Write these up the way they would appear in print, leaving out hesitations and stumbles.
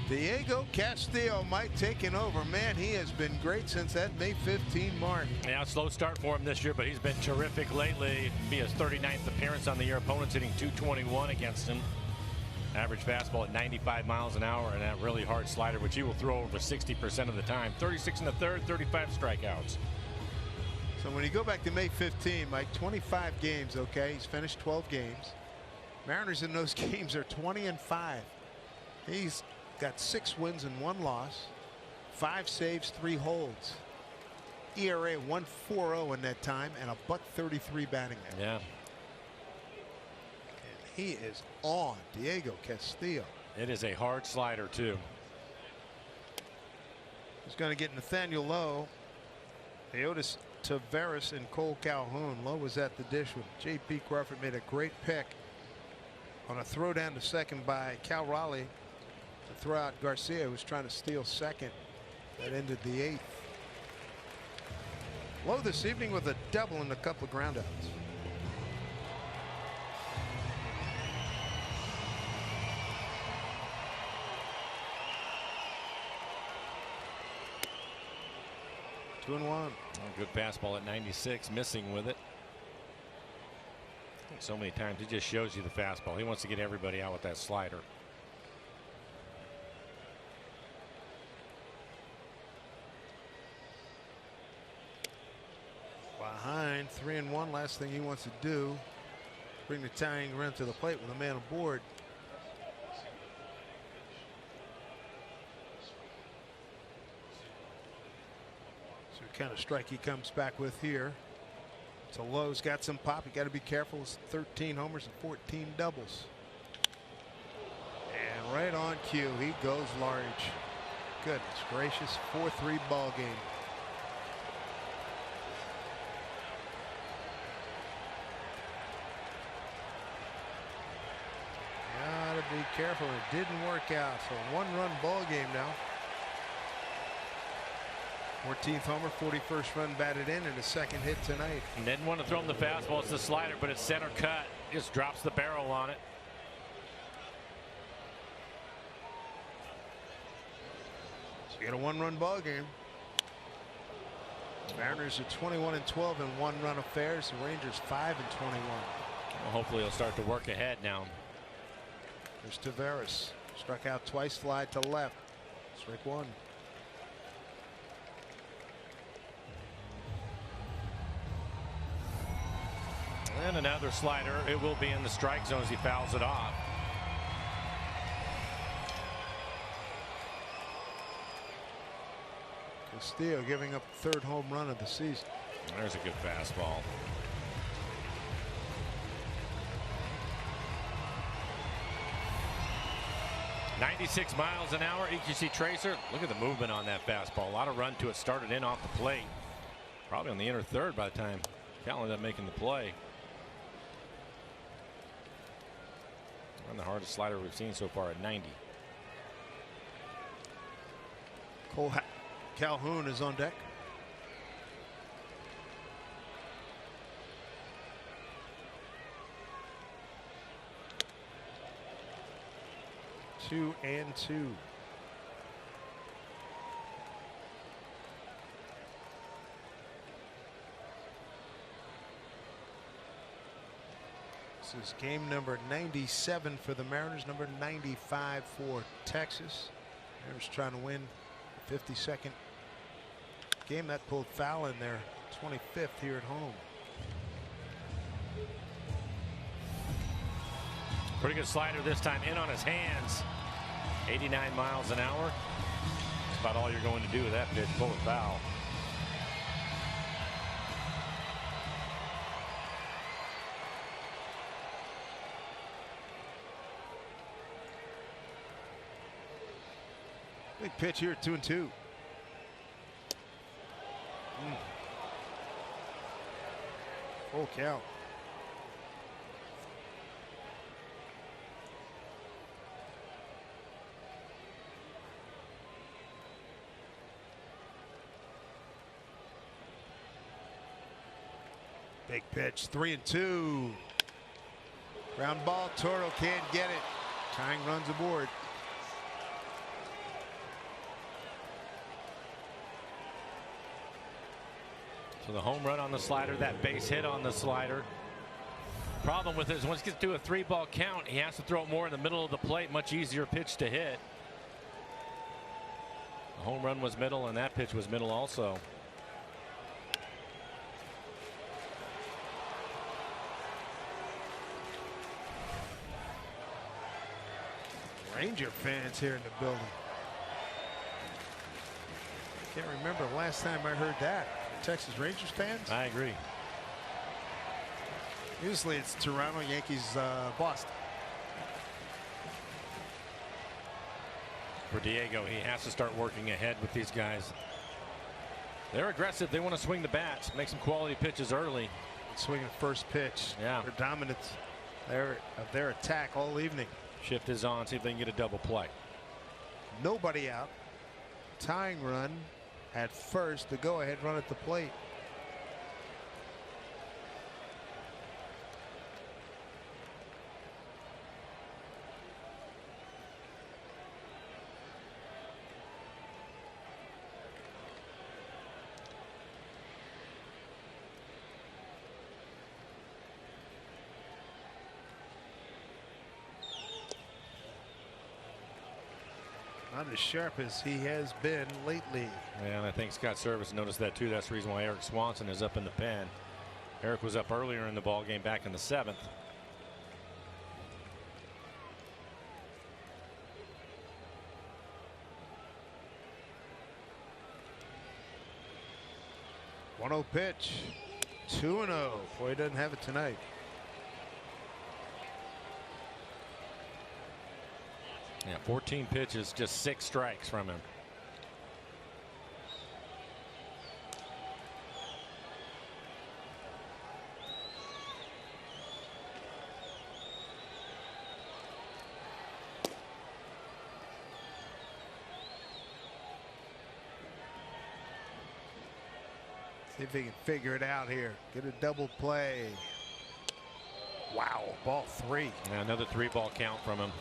Diego Castillo might taking over. Man, he has been great since that May 15 mark. Yeah, slow start for him this year, but he's been terrific lately. Be his 39th appearance on the year. Opponents hitting .221 against him. Average fastball at 95 miles an hour, and that really hard slider, which he will throw over 60% of the time. 36 in the third, 35 strikeouts. So when you go back to May 15, Mike, 25 games, okay? He's finished 12 games. Mariners in those games are 20-5. He's got 6 wins and 1 loss, 5 saves, 3 holds. ERA 1.40 in that time, and a .33 batting average. Yeah. He is on. Diego Castillo. It is a hard slider, too. He's going to get Nathaniel Lowe, Leotis Taveras, and Cole Calhoun. Lowe was at the dish when J.P. Crawford made a great pick on a throw down to second by Cal Raleigh to throw out Garcia, who was trying to steal second. That ended the 8th. Lowe this evening with a double and a couple of groundouts. Two and one. A good fastball at 96, missing with it. So many times it just shows you the fastball. He wants to get everybody out with that slider. Behind 3-1. Last thing he wants to do, bring the tying run to the plate with a man aboard. So what kind of strike he comes back with here. So Lowe's got some pop. You got to be careful. It's 13 homers and 14 doubles. And right on cue, he goes large. Goodness gracious, 4-3 ball game. Gotta be careful. It didn't work out. So 1-run ball game now. 14th homer, 41st run batted in, and a second hit tonight. And didn't want to throw him the fastball. It's the slider, but it's center cut. Just drops the barrel on it. So you got a 1-run ball game. Mariners are 21-12 in 1-run affairs. The Rangers 5-21. Well, hopefully he'll start to work ahead now. There's Taveras. Struck out twice, fly to left. Strike one. And another slider. It will be in the strike zone as he fouls it off. Castillo giving up the 3rd home run of the season. There's a good fastball. .96 miles an hour. EQC tracer. Look at the movement on that fastball. A lot of run to it. Started in off the plate. Probably on the inner third by the time Cal ended up making the play. And the hardest slider we've seen so far at 90. Cole Calhoun is on deck. Two and two. This is game number 97 for the Mariners, number 95 for Texas. Mariners trying to win the 52nd game. That pulled foul in their 25th here at home. Pretty good slider this time, in on his hands. 89 miles an hour. That's about all you're going to do with that pitch. Pull it foul. Big pitch here, 2-2. Full count. Big pitch, 3-2. Ground ball, Toro can't get it. Tying runs aboard. So the home run on the slider, that base hit on the slider. Problem with it is once he gets to a 3-ball count, he has to throw it more in the middle of the plate. Much easier pitch to hit. The home run was middle, and that pitch was middle also. Ranger fans here in the building. Can't remember the last time I heard that. Texas Rangers fans? I agree. Usually it's Toronto, Yankees, Boston. For Diego, he has to start working ahead with these guys. They're aggressive. They want to swing the bats, make some quality pitches early. Swinging first pitch. Yeah. They're dominant of their attack all evening. Shift is on. See if they can get a double play. Nobody out. Tying run at first. The go-ahead run at the plate. Not as sharp as he has been lately. And I think Scott Service noticed that too. That's the reason why Eric Swanson is up in the pen. Eric was up earlier in the ball game back in the 7th. One-0 pitch. 2-0. Boy, he doesn't have it tonight. Yeah, 14 pitches, just 6 strikes from him. See if he can figure it out here. Get a double play. Wow, ball 3. Yeah, another 3-ball count from him.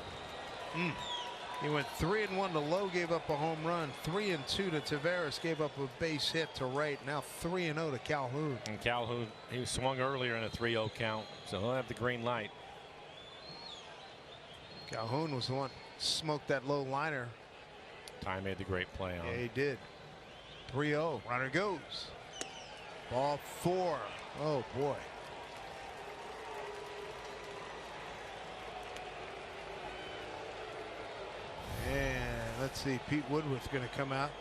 He went 3-1 to Lowe, gave up a home run. 3-2 to Taveras, gave up a base hit to right. Now 3-0 to Calhoun. And Calhoun, he swung earlier in a 3-0 count, so he'll have the green light. Calhoun was the one smoked that low liner. Ty made the great play on. Yeah, he did. 3-0. Runner goes. Ball 4. Oh boy. And let's see, Pete Woodworth's going to come out.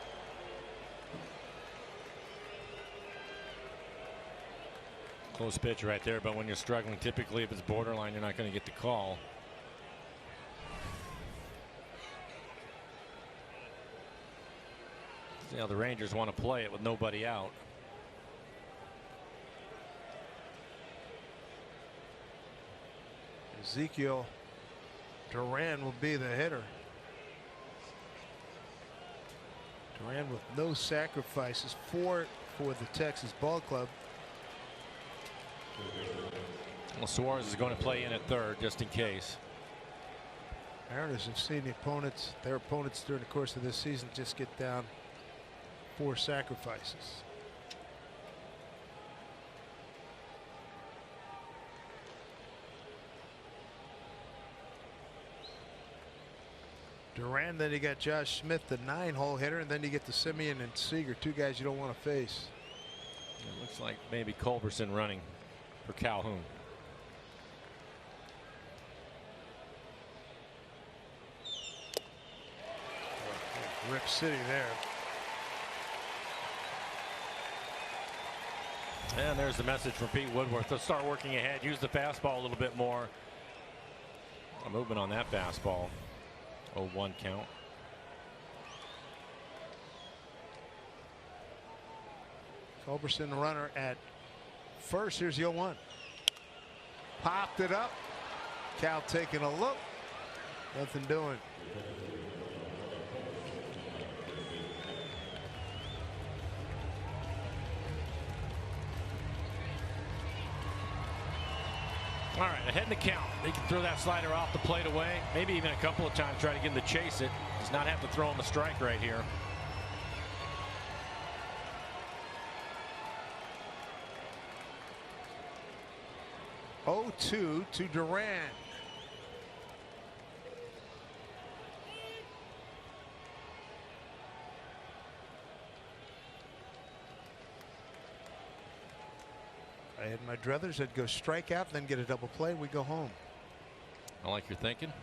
Close pitch right there, but when you're struggling, typically if it's borderline, you're not going to get the call. See how the Rangers want to play it with nobody out. Ezekiel Duran will be the hitter. Duran with no sacrifices. 4 for the Texas Ball Club. Well, Suarez is going to play in at third just in case. Mariners have seen their opponents during the course of this season just get down 4 sacrifices. Duran, then you got Josh Smith, the 9-hole hitter, and then you get the Simeon and Seager, 2 guys you don't want to face. It looks like maybe Culberson running for Calhoun. Rip City there. And there's the message from Pete Woodworth. Let's start working ahead. Use the fastball a little bit more. A movement on that fastball. 0-1 count. Culberson, the runner at first. Here's the 0-1. Popped it up. Cal taking a look. Nothing doing. All right, ahead in the count. They can throw that slider off the plate away. Maybe even a couple of times try to get him to chase it. Does not have to throw him a strike right here. 0-2 to Duran. I had my druthers. I'd go strike out, then get a double play. We go home. I like your thinking.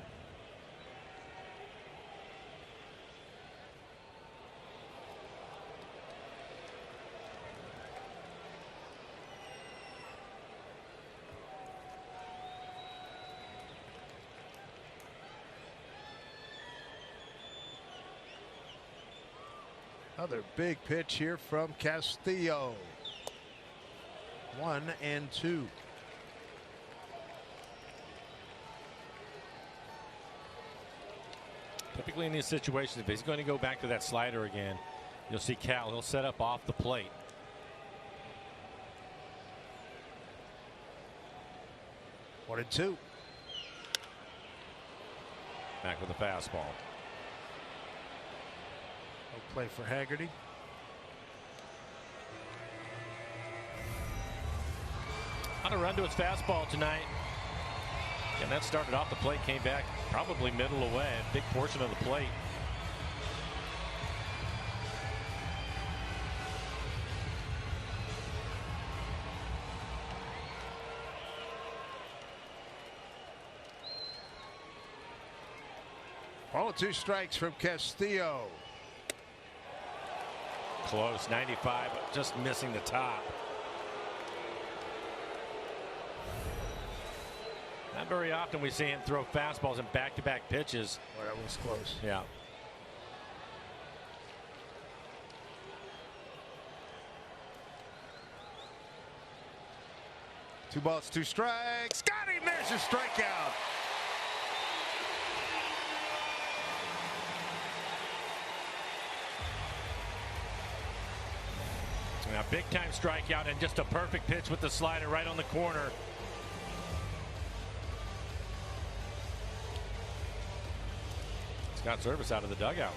Another big pitch here from Castillo. 1-2. Typically in these situations, if he's going to go back to that slider again, you'll see Cal. He'll set up off the plate. One and two. Back with the fastball. No play for Haggerty. On a run to his fastball tonight. And that started off the plate, came back probably middle away, a big portion of the plate. All 2 strikes from Castillo. Close, 95, just missing the top. Not very often we see him throw fastballs in back-to-back pitches. Well, that was close. Yeah. Two balls, 2 strikes. Got him. There's your strikeout. Now, big-time strikeout and just a perfect pitch with the slider right on the corner. Got service out of the dugout.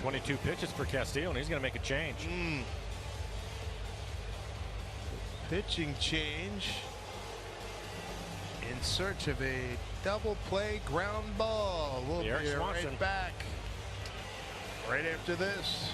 22 pitches for Castillo, and he's going to make a change. Pitching change in search of a double play ground ball. We'll be right back right after this.